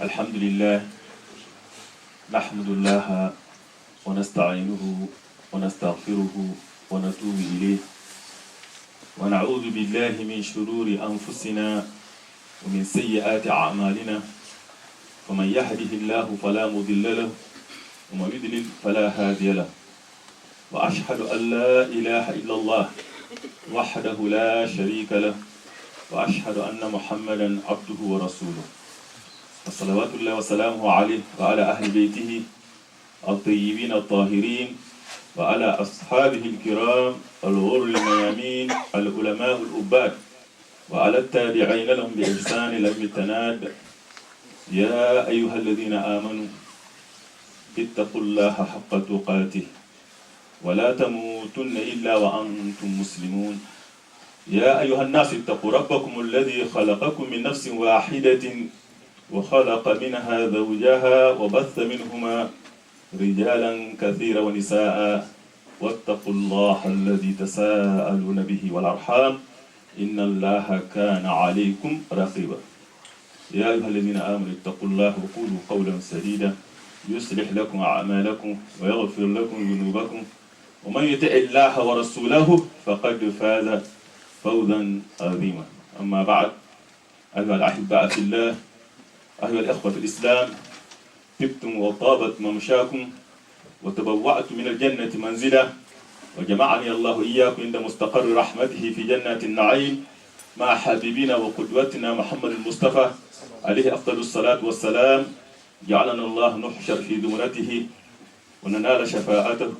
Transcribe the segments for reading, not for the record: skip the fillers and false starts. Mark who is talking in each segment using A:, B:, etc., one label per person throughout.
A: الحمد لله نحمد الله ونستعينه ونستغفره ونتوب إليه ونعوذ بالله من شرور أنفسنا ومن سيئات أعمالنا فمن يهده الله فلا مضل له ومن يضلل فلا هادي له وأشهد أن لا إله إلا الله وحده لا شريك له وأشهد أن محمدا عبده ورسوله صلوات الله وسلامه عليه وعلى أهل بيته الطيبين الطاهرين وعلى أصحابه الكرام الغر الميامين العلماء الأباد وعلى التابعين لهم بإحسان إلى يوم التناد يا أيها الذين آمنوا اتقوا الله حق تقاته ولا تموتن إلا وأنتم مسلمون يا أيها الناس اتقوا ربكم الذي خلقكم من نفس واحدة وخلق منها زوجها وبث منهما رجالا كثيرا ونساء واتقوا الله الذي تساءلون به والأرحام إن الله كان عليكم رقيبا يا أيها الذين آمنوا اتقوا الله وقولوا قولا سديدا يصلح لكم أعمالكم ويغفر لكم ذنوبكم ومن يطع الله ورسوله فقد فاز فوزا عظيما أما بعد أيها الأحباء في الله أيها الأخوة في الإسلام طبتم وطابت ممشاكم وتبوأتم من الجنة منزلا وجمعني الله إياكم عند مستقر رحمته في جنات النعيم مع حبيبنا وقدوتنا محمد المصطفى عليه أفضل الصلاة والسلام جعلنا الله نحشر في زمرته وننال شفاعته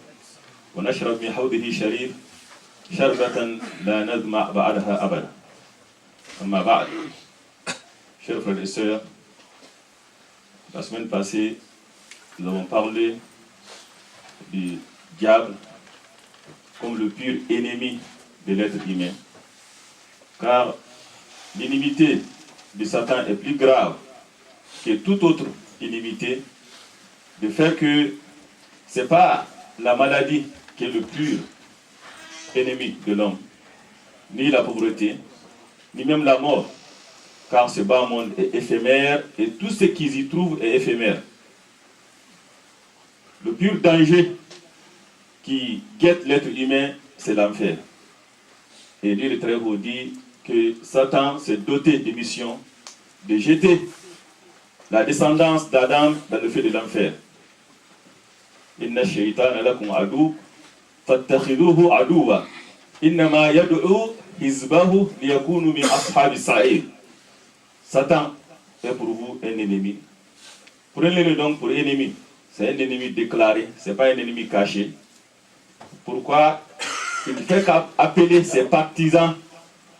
A: ونشرب من حوضه شريف شربة لا نظمأ بعدها أبدا أما بعد chers frères et sœurs, la semaine passée, nous avons parlé du diable comme le pur ennemi de l'être humain. Car l'inimité de Satan est plus grave que toute autre inimité, de fait que ce n'est pas la maladie qui est le pur ennemi de l'homme, ni la pauvreté, ni même la mort. Car ce bas monde est éphémère et tout ce qu'ils y trouvent est éphémère. Le pur danger qui guette l'être humain, c'est l'enfer. Et lui, le Très-Haut dit que Satan s'est doté de mission de jeter la descendance d'Adam dans le feu de l'enfer. Inna shaytana lakum adu fattakhiduhu aduwa innama yad'u hizbahu liyakunu min ashabi sa'ir. Satan est pour vous un ennemi. Prenez-le donc pour ennemi. C'est un ennemi déclaré, ce n'est pas un ennemi caché. Pourquoi? Il ne fait qu'appeler ses partisans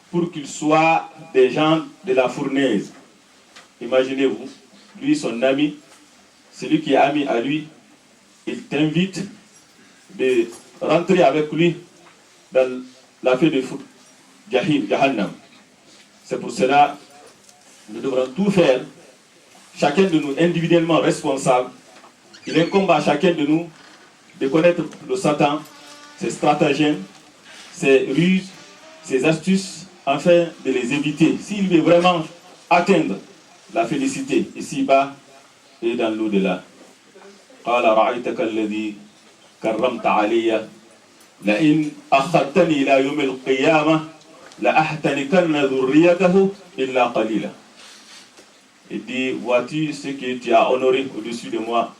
A: pour qu'ils soient des gens de la fournaise. Imaginez-vous, lui, son ami, celui qui est ami à lui, il t'invite de rentrer avec lui dans la feu de fou, Jahannam. C'est pour cela nous devrons tout faire, chacun de nous individuellement responsable. Il incombe à chacun de nous de connaître le Satan, ses stratagèmes, ses ruses, ses astuces, afin de les éviter. S'il veut vraiment atteindre la félicité ici-bas et dans l'au-delà. قال رأيتك الذي كرمت علي لئن أخرتني إلى يوم القيامة لأحتنكن ذريته إلا قليلا. Il dit, vois-tu ce que tu as honoré au-dessus de moi,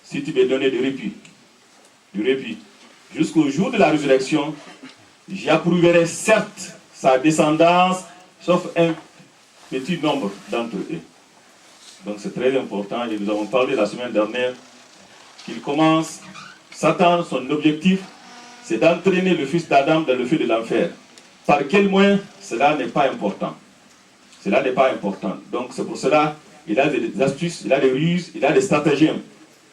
A: si tu me donnais du répit, jusqu'au jour de la résurrection, j'approuverai certes sa descendance, sauf un petit nombre d'entre eux. Donc c'est très important, et nous avons parlé la semaine dernière, qu'il commence, Satan, son objectif, c'est d'entraîner le fils d'Adam dans le feu de l'enfer. Par quel moyen? Cela n'est pas important. Cela n'est pas important. Donc c'est pour cela qu'il a des astuces, il a des ruses, il a des stratagèmes.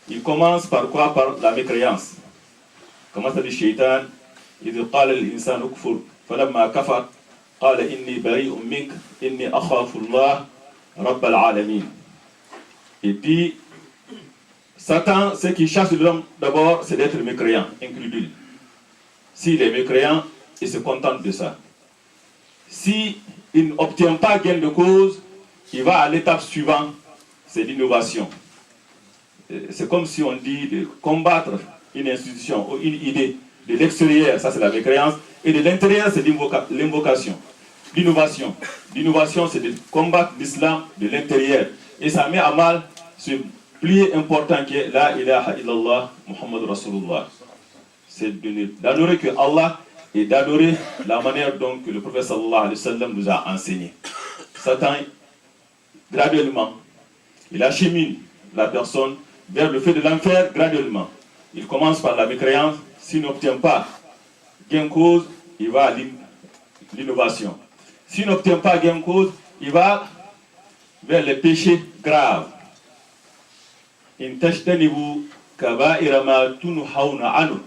A: Il commence par quoi? Par la mécréance. Comment ça dit Shaitan? إذ قال الإنسان اكفر فلما كفر قال إني بريء منك إني أخاف الله رب العالمين. Il dit, Satan, ce qui chasse l'homme d'abord, c'est d'être mécréant, incrédule. S'il est mécréant, il se contente de ça. Si il n'obtient pas gain de cause, il va à l'étape suivante, c'est l'innovation. C'est comme si on dit de combattre une institution ou une idée de l'extérieur, ça c'est la mécréance, et de l'intérieur, c'est l'invocation. L'innovation. L'innovation, c'est de combattre l'islam de l'intérieur. Et ça met à mal ce pilier important qui est La ilaha illallah Muhammad Rasulullah. C'est d'adorer que Allah et d'adorer la manière dont que le prophète sallallahu alayhi wa sallam nous a enseigné. Satan, graduellement, il achemine la personne vers le feu de l'enfer graduellement. Il commence par la mécréance. S'il n'obtient pas gain cause, il va à l'innovation. S'il n'obtient pas gain cause, il va vers les péchés graves. In tashtanibu kaba'ira ma tunhauna anhu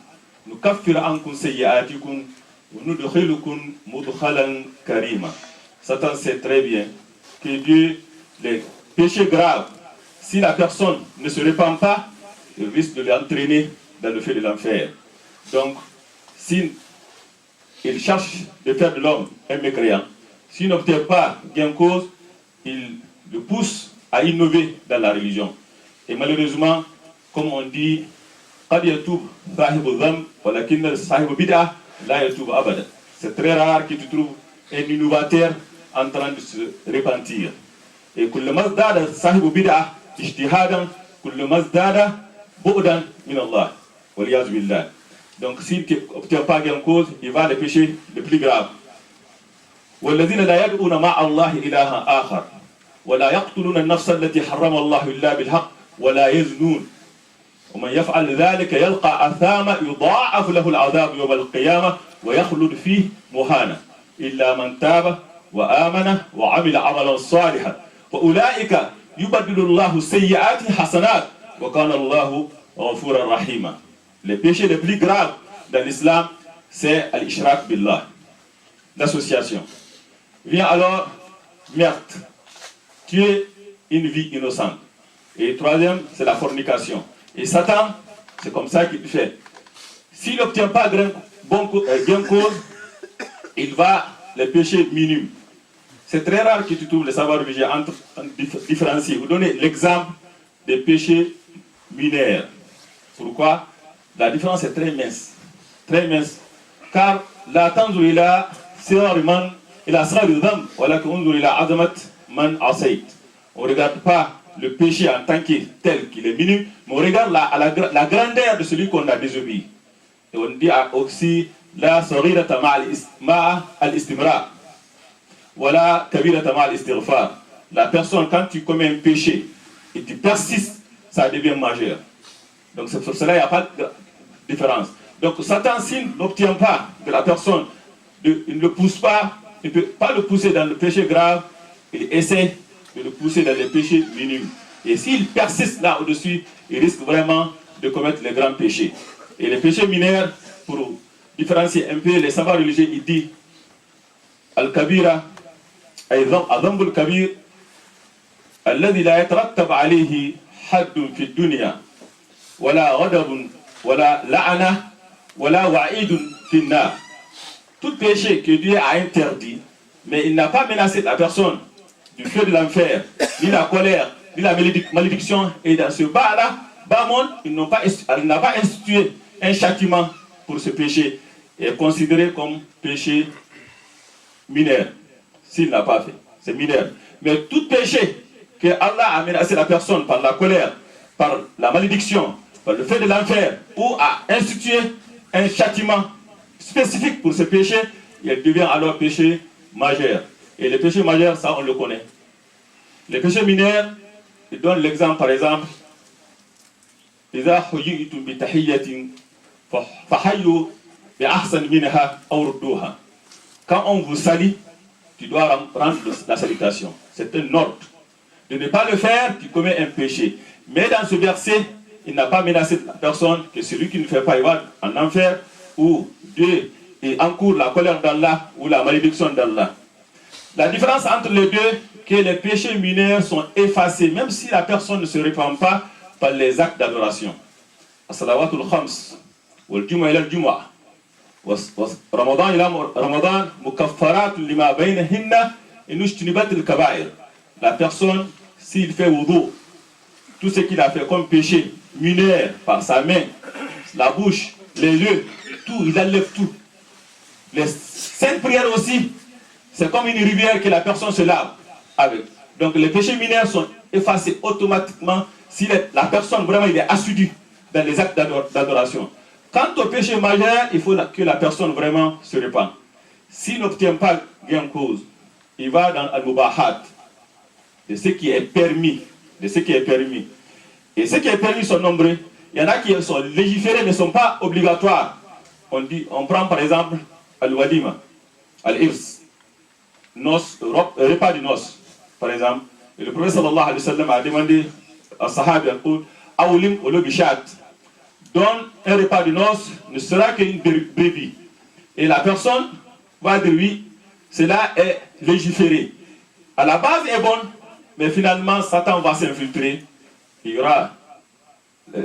A: nukaffir ankum sayyi'atikum wa nudkhilukum mudkhalan karima. Satan sait très bien que Dieu, les péchés graves, si la personne ne se répand pas, il risque de l'entraîner dans le feu de l'enfer. Donc, s'il cherche de faire de l'homme un mécréant, s'il n'obtient pas gain cause, il le pousse à innover dans la religion. Et malheureusement, comme on dit, c'est très rare que tu trouves un innovateur en train de se repentir. Et donc s'il n'obtient pas gain cause, il va les péchés les plus graves. والذين لا يدعون مع الله إلها آخر ولا يقتلون النفس التي حرم الله إلا بالحق ولا يزنون ومن يفعل ذلك يلقى أثاما يضاعف له العذاب يوم القيامة ويخلد فيه مهانا إلا من تاب وآمن وعمل عملا صالحا فأولئك يبدل الله السيئات حسنات وكان الله غفورا رحيما. Les péchés les plus graves dans l'islam, c'est al-ishrak billah, l'association. Vient alors meurtre, tuer une vie innocente. Et troisième, c'est la fornication. Et Satan, c'est comme ça qu'il fait. S'il n'obtient pas gain cause, il va les péchés minimes. C'est très rare que tu trouves le savoir religieux entre différencier. Vous donnez l'exemple des péchés mineurs. Pourquoi? La différence est très mince. Très mince. Car la tanzurila sirariman ila siraridam wala kunzurila azamat man asayt. On ne regarde pas le péché en tant que tel qu'il est minime, mais on regarde la grandeur de celui qu'on a désobéi. Et on dit aussi la sarirata ma al-istimra wala kabirata ma al-istighfar. La personne, quand tu commets un péché et tu persistes, ça devient majeur. Donc c'est pour cela qu'il n'y a pas de différence. Donc Satan, s'il n'obtient pas de la personne, il ne le pousse pas, il ne peut pas le pousser dans le péché grave, il essaie de le pousser dans les péchés minimes. Et s'il persiste là au-dessus, il risque vraiment de commettre les grands péchés. Et les péchés mineurs, pour différencier un peu les savoirs religieux, il dit Al-Kabira, Adambu al-Kabir, Alladhi la yatrattab alayhi haddun fi dunya, wala ghadabun, wala la'ana, wala wa'idun fi nar. Tout péché que Dieu a interdit, mais il n'a pas menacé la personne du feu de l'enfer, ni la colère, ni la malédiction. Et dans ce bas-là, bas monde, il n'a pas institué un châtiment pour ce péché. Et est considéré comme péché mineur, s'il n'a pas fait. C'est mineur. Mais tout péché que Allah a menacé la personne par la colère, par la malédiction, par le feu de l'enfer, ou a institué un châtiment spécifique pour ce péché, il devient alors péché majeur. Et le péché majeur, ça on le connaît. Les péchés mineurs, il donne l'exemple par exemple, quand on vous salue, tu dois rendre la salutation. C'est un ordre. De ne pas le faire, tu commets un péché. Mais dans ce verset, il n'a pas menacé la personne que celui qui ne fait pas, il va en enfer, ou Dieu encourt la colère d'Allah ou la malédiction d'Allah. La différence entre les deux, que les péchés mineurs sont effacés, même si la personne ne se répand pas par les actes d'adoration. As-salawatul khams, wal jumu'a ila al-jumu'a, Ramadan ila Ramadan, mukaffarat lima baynahinna, inujtinibat al-kaba'ir. La personne, s'il fait wudu tout ce qu'il a fait comme péché mineure par sa main, la bouche, les yeux, tout, il enlève tout. Les 5 prières aussi, c'est comme une rivière que la personne se lave avec. Donc les péchés mineurs sont effacés automatiquement si la personne vraiment il est assidue dans les actes d'adoration. Quant au péché majeur, il faut que la personne vraiment se répande. S'il n'obtient pas gain de cause, il va dans al-mubahat, de ce qui est permis, de ce qui est permis. Et ce qui est permis sont nombreux. Il y en a qui sont légiférés, ne sont pas obligatoires. On prend par exemple al-walima, al-irs, repas du noces, par exemple. Et le prophète sallallahu alayhi wa sallam a demandé à Sahabi Awlim ou le bishat, donne un repas de noces, ne sera qu'une brebis. Et la personne va dire oui, cela est légiféré. À la base est bonne, mais finalement Satan va s'infiltrer. Il y aura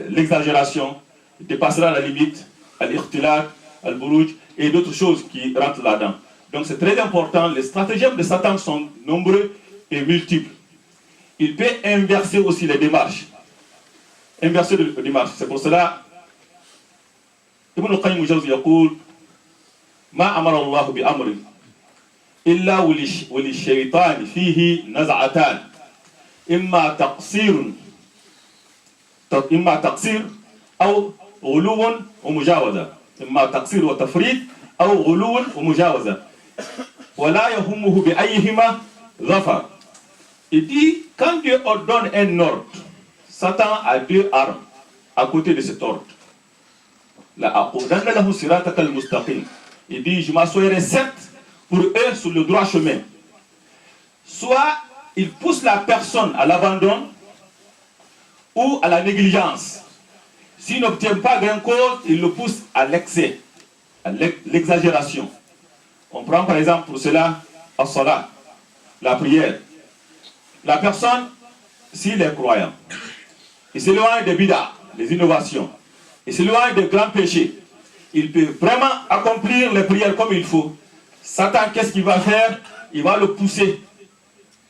A: l'exagération, il dépassera la limite, al-ikhtilat, al-buruj et d'autres choses qui rentrent là-dedans. Donc c'est très important, les stratagèmes de Satan sont nombreux et multiples. Il peut inverser aussi les démarches. Inverser les démarches. C'est pour cela, Ibn al-Qayyim al-Jawzi yaqul ما أمر الله بأمر إلا وللشيطان فيه نزعتان إما تقصير أو غلو ومجاوزة إما تقصير وتفريط أو غلو ومجاوزة ولا يهمه بأيهما ظفر. Il dit, quand Dieu ordonne un ordre, Satan a 2 armes à côté de cet ordre. Il dit, je m'assoirai certes pour eux sur le droit chemin. Soit il pousse la personne à l'abandon ou à la négligence. S'il n'obtient pas gain de cause, il le pousse à l'excès, à l'exagération. On prend par exemple pour cela as-salat, la prière. La personne, s'il est croyant, il s'éloigne des bidas, des innovations, il s'éloigne des grands péchés, il peut vraiment accomplir les prières comme il faut. Satan, qu'est-ce qu'il va faire? Il va le pousser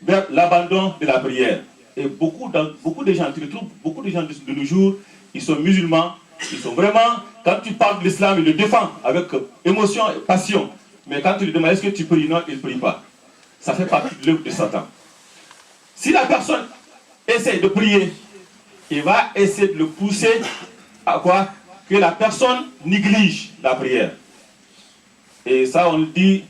A: vers l'abandon de la prière. Et beaucoup de gens, tu le trouves, beaucoup de gens de nos jours, ils sont musulmans, ils sont vraiment, quand tu parles de l'islam, ils le défendent avec émotion et passion. Mais quand tu lui demandes est-ce que tu pries, non, il ne prie pas. Ça fait partie de l'œuvre de Satan. Si la personne essaie de prier, il va essayer de le pousser à quoi? Que la personne néglige la prière. Et ça, on le dit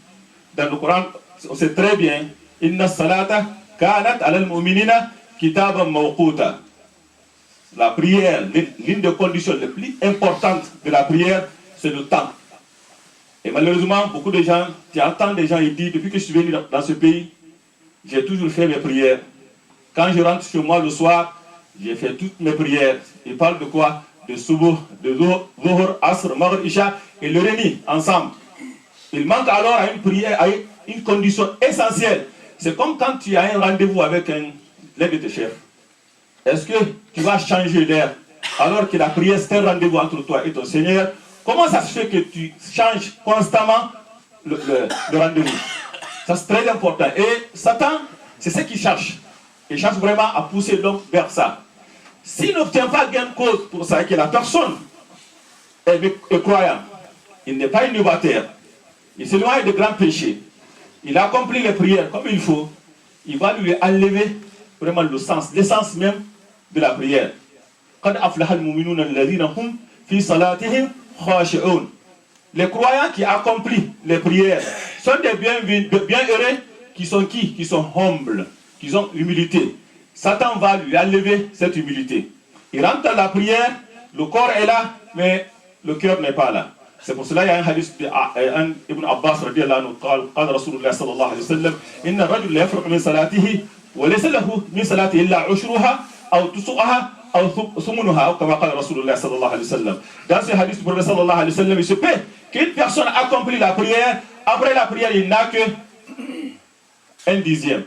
A: dans le Coran, on sait très bien. Inna salata kanat alal mu'minina kitaban mawquta. La prière, l'une des conditions les plus importantes de la prière, c'est le temps. Et malheureusement, beaucoup de gens, tu entends des gens, ils disent, depuis que je suis venu dans ce pays, j'ai toujours fait mes prières. Quand je rentre chez moi le soir, j'ai fait toutes mes prières. Ils parlent de quoi? De Subuh, de Zohor, Asr, Maghrib, Isha et le Rémi ensemble. Il manque alors à une prière, à une condition essentielle. C'est comme quand tu as un rendez-vous avec l'un de tes chefs. Est-ce que tu vas changer d'air alors que la prière c'est un rendez-vous entre toi et ton Seigneur? Comment ça se fait que tu changes constamment le rendez-vous? Ça c'est très important. Et Satan, c'est ce qu'il cherche. Il cherche vraiment à pousser l'homme vers ça. S'il n'obtient pas gain de cause pour ça, que la personne est croyant, il n'est pas innovateur, il s'éloigne de grands péchés, il accomplit les prières comme il faut, il va lui enlever vraiment le sens, l'essence même de la prière. Les croyants qui accomplissent les prières sont des bienheureux qui sont qui? Qui sont humbles, qui ont l'humilité. Satan va lui enlever cette humilité. Il rentre dans la prière, le corps est là, mais le cœur n'est pas là. C'est pour cela qu'il y a un hadith d'Ibn Abbas radiyallahu anhu, قال رسول الله صلى الله عليه وسلم إن الرجل لا يفرق من صلاته وليس له من صلاته إلا عشرها أو تسعها أو ثمنها أو كما قال رسول الله صلى الله عليه وسلم. Dans ce hadith du prophète sallallahu alayhi wa sallam, il se peut qu'une personne accomplit la prière, après la prière il n'a que un dixième,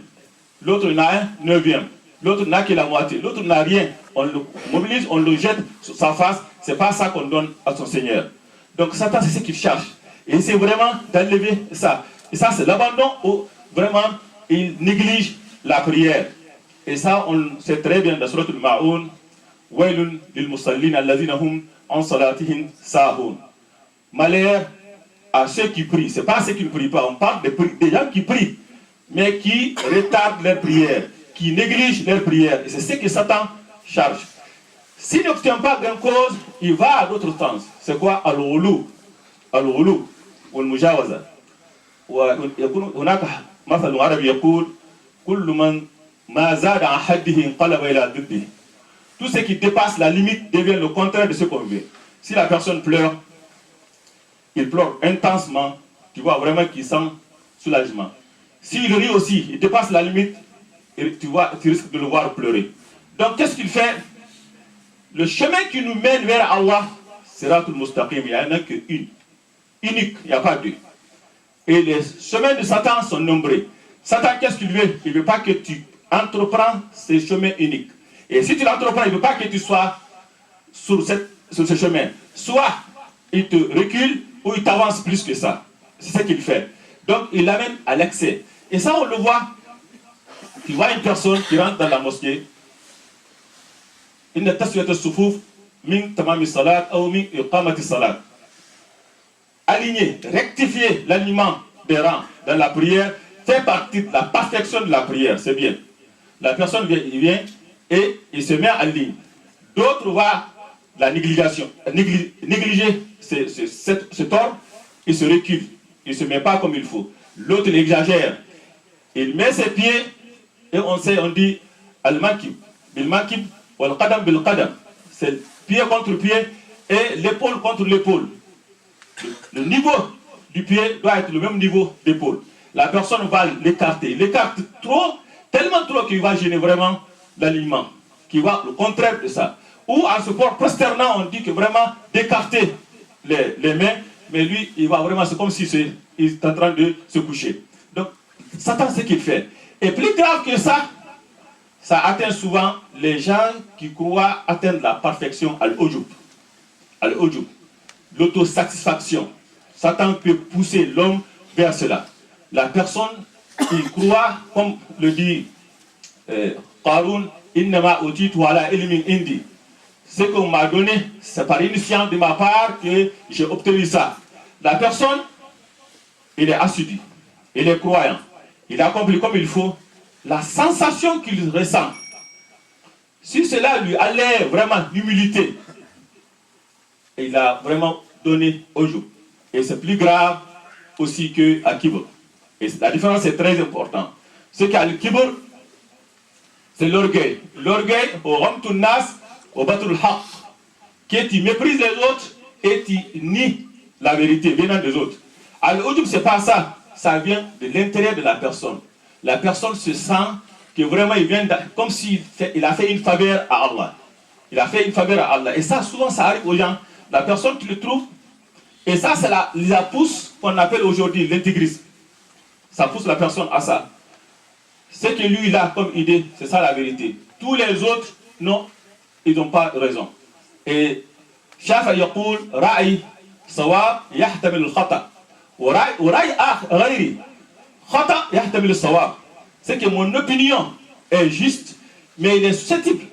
A: l'autre n'a un neuvième, l'autre n'a que la moitié, l'autre n'a rien. On le mobilise, on le jette sur sa face, c'est pas ça qu'on donne à son Seigneur. Donc Satan c'est ce qu'il cherche. Et c'est vraiment d'enlever ça. Et ça c'est l'abandon où vraiment il néglige la prière. Et ça, on sait très bien dans Surat al-Ma'un, Wailun lil musallin alladhina hum an salatihim sahun. Malheur à ceux qui prient. Ce n'est pas ceux qui ne prient pas. On parle des gens qui prient, mais qui retardent leur prière, qui négligent leur prière. Et c'est ce que Satan charge. S'il n'obtient pas gain cause, il va à d'autres sens. C'est quoi? Al-Ghulu, wal-Mujawaza. وهناك مثل عربي يقول كل من ما زاد عن حده انقلب إلى ضده. Tout ce qui dépasse la limite devient le contraire de ce qu'on veut. Si la personne pleure, il pleure intensement, tu vois vraiment qu'il sent soulagement. S'il rit aussi, il dépasse la limite, et tu risques de le voir pleurer. Donc qu'est-ce qu'il fait? Le chemin qui nous mène vers Allah, Siratul Mustaqim, il n'y en a qu'une. Unique, il n'y a pas deux. Et les chemins de Satan sont nombreux. Satan, qu'est-ce qu'il veut? Il ne veut pas que tu entreprends ces chemins uniques. Et si tu l'entreprends, il ne veut pas que tu sois sur ce chemin. Soit il te recule, ou il t'avance plus que ça. C'est ce qu'il fait. Donc il l'amène à l'excès. Et ça, on le voit. Tu vois une personne qui rentre dans la mosquée. Inna taswiyat as-sufuf min tamam as-salat ou min iqamat as-salat. Aligner, rectifier l'alignement des rangs dans la prière fait partie de la perfection de la prière. C'est bien. La personne vient et il se met en ligne. D'autres vont la négligation, négliger cet ordre, il se recule, il ne se met pas comme il faut. L'autre il exagère, il met ses pieds et on dit al-makib, bil-makib, wal-qadam bil-qadam. C'est pied contre pied et l'épaule contre l'épaule. Le niveau du pied doit être le même niveau d'épaule. La personne va l'écarter, il l'écarte trop, tellement trop qu'il va gêner vraiment l'alignement, qui va le contraire de ça. Ou en se prosternant, on dit que vraiment d'écarter les mains, mais lui, il va vraiment, c'est comme si il est en train de se coucher. Donc, Satan, c'est ce qu'il fait. Et plus grave que ça atteint souvent les gens qui croient atteindre la perfection al-ujub. Al-ujub, l'autosatisfaction. Satan peut pousser l'homme vers cela. La personne, il croit, comme le dit Qarun, innama utitu ala ilmin indi. Ce qu'on m'a donné, c'est par une science de ma part que j'ai obtenu ça. La personne, il est assidu, il est croyant, il accomplit comme il faut. La sensation qu'il ressent, si cela lui allait vraiment d'humilité, il a vraiment donné au jour. Et c'est plus grave aussi que à Kibr. Et la différence est très importante. Ce qu'à le Kibr, c'est l'orgueil. L'orgueil, au Ramtun Nas, au Batul Haq, que tu méprises les autres et tu nies la vérité venant des autres. Al-Ujub, ce n'est pas ça. Ça vient de l'intérieur de la personne. La personne se sent que vraiment il vient comme s'il a fait une faveur à Allah. Il a fait une faveur à Allah. Et ça, souvent, ça arrive aux gens. La personne, tu le trouves. Et ça, c'est la pousse qu'on appelle aujourd'hui l'intégrisme. Ça pousse la personne à ça. Ce que lui, il a comme idée, c'est ça la vérité. Tous les autres, non, ils n'ont pas raison. Et Shafa yaqul ra'i sawab yahtamil al-khata. Wa ra'i ghayri khata yahtamil al-sawab. C'est que mon opinion est juste, mais il est susceptible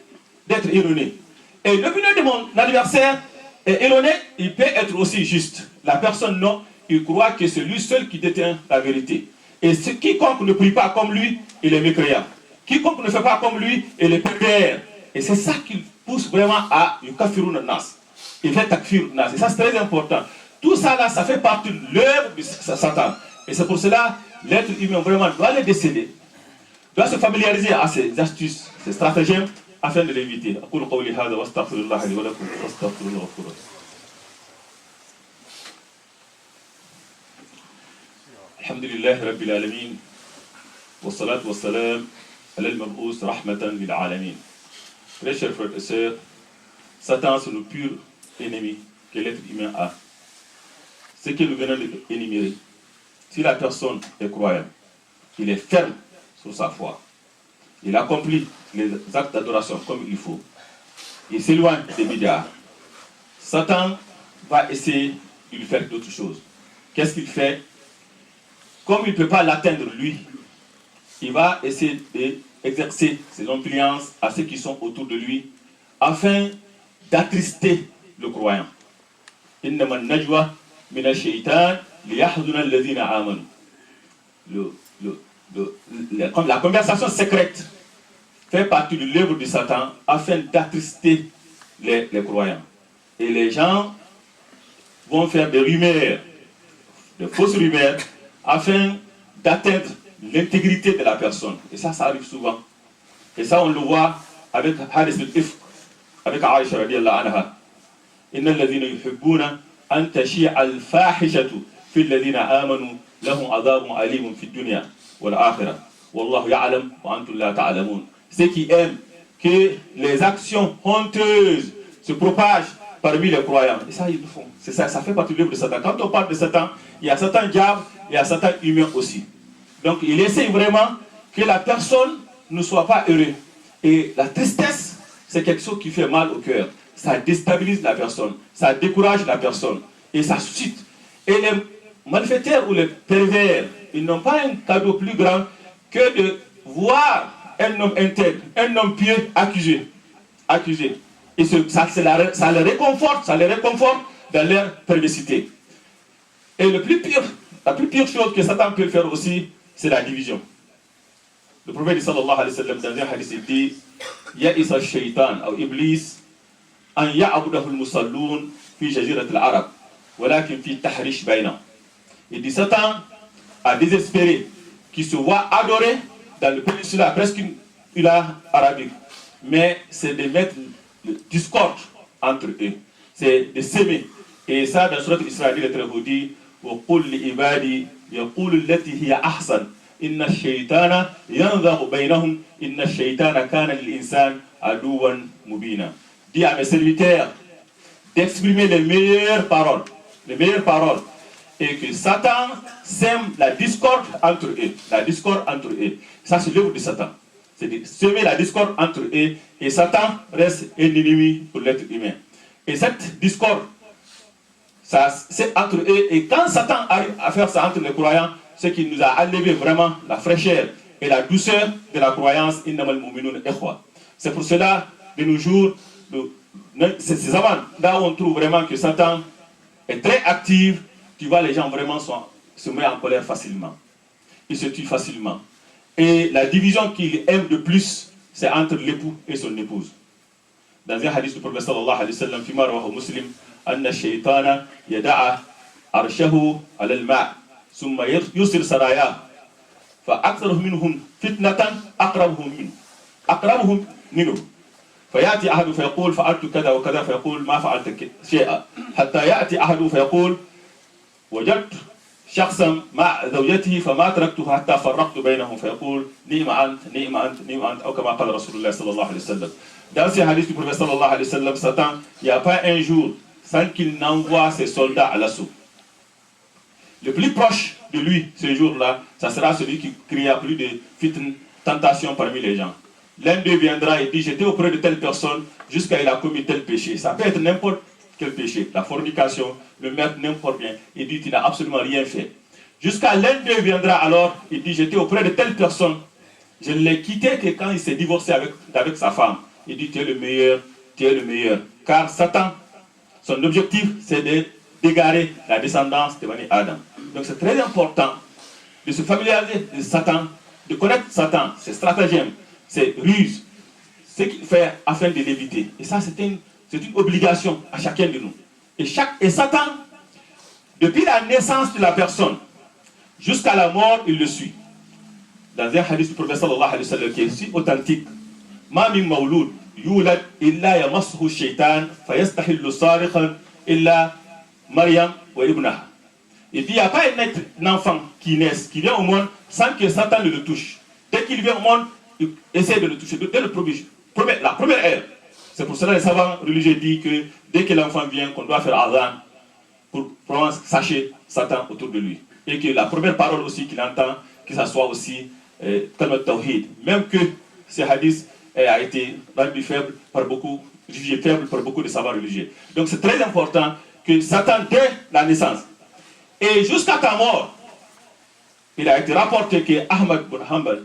A: d'être erroné. Et l'opinion de mon adversaire est erronée, il peut être aussi juste. La personne, non, il croit que c'est lui seul qui détient la vérité. Et quiconque ne prie pas comme lui, il est mécréant. Quiconque ne fait pas comme lui, il est pépère. Et c'est ça qui pousse vraiment à yukafirun nas. Il fait takfir nas. Et ça, c'est très important. Tout ça là, ça fait partie de l'œuvre de Satan. Et c'est pour cela, l'être humain vraiment doit les décéder. Doit se familiariser à ces astuces, ces stratagèmes, afin de l'éviter. Alhamdulillah Rabbil Alamin. Wassalatu wassalam ala al-mab'ous rahmatan lil alamin. Très chers frères et sœurs, Satan, c'est le pur ennemi que l'être humain a. Ce que nous venons d'énumérer, si la personne est croyante, il est ferme sur sa foi, il accomplit les actes d'adoration comme il faut, il s'éloigne des bid'ah, Satan va essayer de lui faire d'autres choses. Qu'est-ce qu'il fait? Comme il ne peut pas l'atteindre lui, il va essayer d'exercer ses influences à ceux qui sont autour de lui afin d'attrister le croyant. إنما النجوى من الشيطان ليحزن الذين آمنوا. La conversation secrète fait partie de l'œuvre de Satan afin d'attrister les croyants. Et les gens vont faire des rumeurs, de fausses rumeurs, afin d'atteindre l'intégrité de la personne. Et ça arrive souvent. Et ça, on le voit avec Hadith al-Ifq, avec Aïcha radiallahu anha. إن الذين يحبون أن تشيع الفاحشة في الذين آمنوا لهم عذاب أليم في الدنيا والآخرة والله يعلم وأنتم لا تعلمون. Ceux qui aiment que les actions honteuses se propagent parmi les croyants. Et ça, ils le font. C'est ça, ça fait partie de l'œuvre de Satan. Quand on parle de Satan, il y a Satan diable et il y a Satan humain aussi. Donc il essaie vraiment que la personne ne soit pas heureuse. Et la tristesse, c'est quelque chose qui fait mal au cœur. Ça déstabilise la personne, ça décourage la personne et ça suscite. Et les malfaiteurs ou les pervers, ils n'ont pas un cadeau plus grand que de voir un homme intègre, un homme pieux accusé. Et ça les réconforte, dans leur perversité. Et la plus pire chose que Satan peut faire aussi, c'est la division. Le prophète sallallahu alayhi wa sallam dans un hadith il dit Ya'isa shaytan ou iblis an ya'budahu al-musallun fi jazirat al-arab walakin fi tahrish bayna. Il dit Satan a désespéré qui se voit adorer dans le péninsula presque une arabique, mais c'est de mettre le discorde entre eux, c'est de s'aimer. Et ça dans Surat Israël il est très beau dit wa qul li ibadi yaqulu allati hiya ahsan inna ash-shaytana yanzaghu baynahum inna ash-shaytana kana lil-insan aduwan mubina. Dis à mes serviteurs d'exprimer les meilleures paroles, et que Satan sème la discorde entre eux. Ça c'est l'œuvre de Satan, c'est de semer la discorde entre eux, et Satan reste un ennemi pour l'être humain. Et cette discorde, ça c'est entre eux, et quand Satan arrive à faire ça entre les croyants, ce qui nous a enlevé vraiment la fraîcheur et la douceur de la croyance. C'est pour cela, de nos jours, ces avant, là où on trouve vraiment que Satan est très actif, tu vois les gens vraiment se mettent en colère facilement. Ils se tuent facilement. Et la division qu'il aime de plus, c'est entre l'époux et son épouse. Dans un hadith du prophète sallallahu alayhi wa sallam, fima rawahu Muslim, anna shaytana yada'a arshahu ala al-ma' summa yusir saraya fa aktharuhum minhum fitnatan aqrabuhum minhu فيأتي أحد فيقول فعلت كذا وكذا فيقول ما فعلت شيئا حتى يأتي أحد فيقول وجدت شخصا مع زوجته فما تركته حتى فرقت بينهم فيقول نعم أنت أو كما قال رسول الله صلى الله عليه وسلم. Dans ce hadith du prophète sallallahu alayhi wa sallam, Satan, il n'y a pas un jour sans qu'il n'envoie ses soldats à l'assaut. Le plus proche de lui ce jour-là, ça sera celui qui créa plus de fitnes, tentations parmi les gens. L'un d'eux viendra et dit j'étais auprès de telle personne jusqu'à il a commis tel péché. Ça peut être n'importe quel péché, la fornication, le meurtre, n'importe bien. Il dit tu n'as absolument rien fait. Jusqu'à l'un d'eux viendra alors, il dit j'étais auprès de telle personne. Je ne l'ai quitté que quand il s'est divorcé avec sa femme. Il dit tu es le meilleur. Car Satan, son objectif c'est d'égarer la descendance de Bani Adam. Donc c'est très important de se familiariser de Satan, de connaître Satan, ses stratagèmes, ses ruses, ce qu'il fait afin de l'éviter. Et ça c'est une obligation à chacun de nous. Et Satan, depuis la naissance de la personne jusqu'à la mort, il le suit. Dans un hadith du prophète sallallahu alayhi wa sallam qui est si authentique, Ma min mawlud yulad illa yamassuhu shaytan fayastahillu sarikhan illa Maryam wa ibnaha. Il dit il n'y a pas un enfant qui naît, qui vient au monde sans que Satan ne le touche. Dès qu'il vient au monde, il essaie de le toucher. Dès la première ère. C'est pour cela que les savants religieux disent que dès que l'enfant vient, qu'on doit faire azan pour sacher Satan autour de lui. Et que la première parole aussi qu'il entend, que ça soit aussi kalmat tawhid. Même que ce hadith a été rendu faible par beaucoup, jugé faible par beaucoup de savants religieux. Donc c'est très important que Satan, dès la naissance et jusqu'à ta mort, il a été rapporté que Ahmad bin Hanbal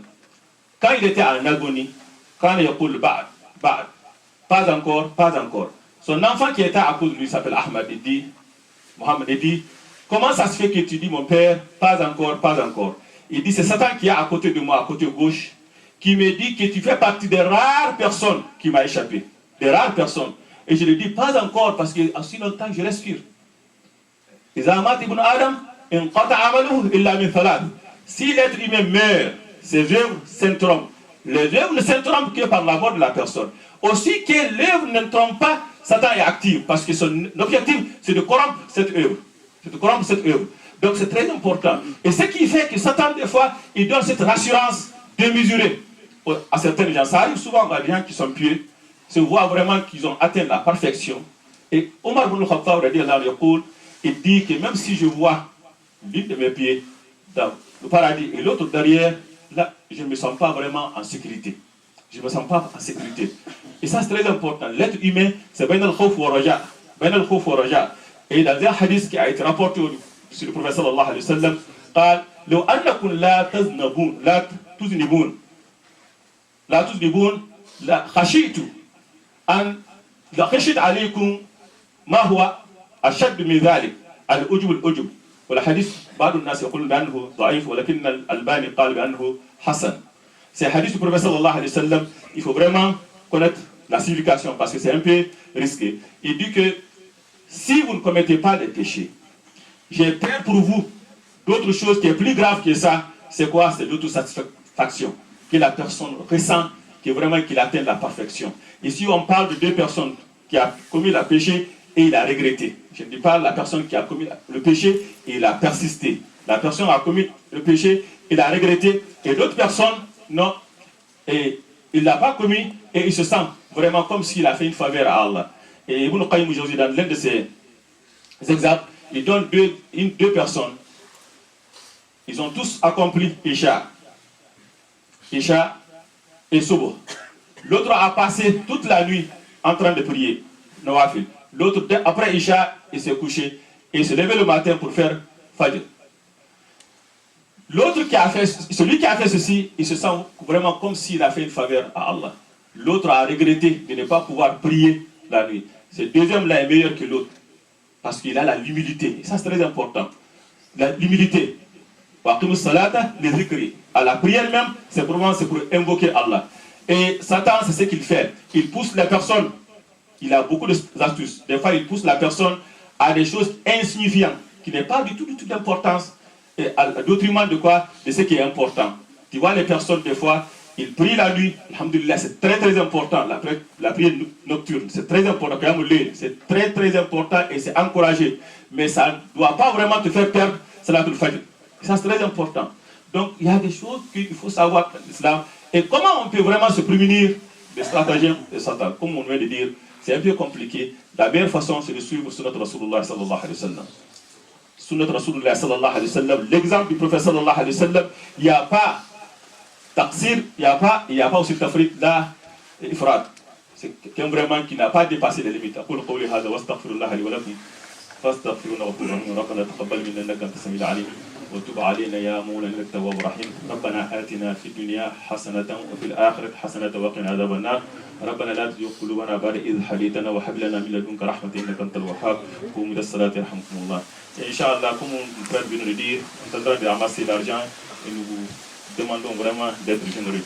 A: Quand il était en agonie, quand il dit ba'd, ba'd, pas encore, pas encore. Son enfant qui était à côté de lui s'appelle Ahmad, il dit, Mohamed, il dit, comment ça se fait que tu dis mon père, pas encore, pas encore? Il dit, c'est Satan qui est à côté de moi, à côté gauche, qui me dit que tu fais partie des rares personnes qui m'a échappé. Des rares personnes. Et je lui dis, pas encore, parce que aussi longtemps que je respire. Si l'être humain meurt, ses œuvres s'interrompent. Les œuvres ne s'interrompent que par la mort de la personne. Aussi que l'œuvre ne trompe pas, Satan est actif, parce que son objectif, c'est de corrompre cette œuvre. C'est de corrompre cette œuvre. Donc c'est très important. Et ce qui fait que Satan, des fois, il donne cette rassurance démesurée à certains gens. Ça arrive souvent à des gens qui sont pieux, se voient vraiment qu'ils ont atteint la perfection. Et Omar ibn Khattab, il dit que même si je vois l'une de mes pieds dans le paradis et l'autre derrière, là, je ne me sens pas vraiment en sécurité. Je ne me sens pas en sécurité. Et ça, c'est très important. L'être humain, c'est bain al-khawf wa raja. Bain al-khawf wa raja. Et dans un hadith qui a été rapporté sur le prophète sallallahu alayhi wa sallam, قال لو أنكم لا تذنبون لا تذنبون لا تذنبون لا خشيت أن خشيت عليكم ما هو أشد من ذلك الأجب الأجب. والحديث بعض الناس يقول بأنه ضعيف ولكن الألباني قال بأنه حسن. C'est un hadith du prophète sallallahu alayhi wa sallam. Il faut vraiment connaître la signification parce que c'est un peu risqué. Il dit que si vous ne commettez pas les péchés, j'ai peur pour vous d'autre chose qui est plus grave que ça. C'est quoi? C'est l'autosatisfaction que la personne ressent, que vraiment qu'il atteint la perfection. Ici on parle de deux personnes qui ont commis le péché et il a regretté. Je ne dis pas la personne qui a commis le péché et il a persisté. La personne a commis le péché, il a regretté, et l'autre personne, non, et il ne l'a pas commis, et il se sent vraiment comme s'il a fait une faveur à Allah. Et Ibn Qayyim aujourd'hui, dans l'un de ses exemples, il donne deux personnes. Ils ont tous accompli Isha et Subuh. L'autre a passé toute la nuit en train de prier, Nawafil. L'autre, après Isha, il s'est couché et il s'est levé le matin pour faire Fajr. Celui qui a fait ceci, il se sent vraiment comme s'il a fait une faveur à Allah. L'autre a regretté de ne pas pouvoir prier la nuit. Ce deuxième-là est meilleur que l'autre parce qu'il a l'humilité. Et ça, c'est très important. L'humilité. À la prière même, c'est pour invoquer Allah. Et Satan, c'est ce qu'il fait. Il pousse la personne. Il a beaucoup d'astuces. Des fois, il pousse la personne à des choses insignifiantes, qui n'est pas du tout d'importance, et à détriment de quoi? De ce qui est important. Tu vois, les personnes, des fois, ils prient la nuit. Alhamdulillah, c'est très très important. La prière nocturne, c'est très important. C'est très très important et c'est encouragé. Mais ça ne doit pas vraiment te faire perdre Salatul Fajr. Ça, c'est très important. Donc, il y a des choses qu'il faut savoir dans l'islam. Et comment on peut vraiment se prémunir des stratagèmes de Satan? Comme on vient de dire, c'est un peu compliqué. La meilleure façon, c'est de suivre Sunnat Rasulullah sallallahu alayhi wa sallam. Sunnat Rasulullah sallallahu alayhi wa sallam. L'exemple du prophète sallallahu alayhi wa sallam, il n'y a pas taqsir, il n'y a pas aussi tafrit, là, ifrat. C'est quelqu'un vraiment qui n'a pas dépassé les limites. أقول قولي هذا واستغفر الله لي ولكم فاستغفرونا وقولوا ربنا تقبل منا إنك أنت السميع العليم وتب علينا يا مولانا إنك التواب الرحيم. ربنا آتنا في الدنيا حسنة وفي الآخرة حسنة وقنا عذاب النار. ربنا لا تزغ قلوبنا بعد إذ هديتنا وهب لنا من لدنك رحمة إنك أنت الوهاب. قوموا إلى الصلاة يرحمكم الله. Inch'Allah, comme mon frère vient de le dire, on est en train de ramasser l'argent et nous vous demandons vraiment d'être généreux.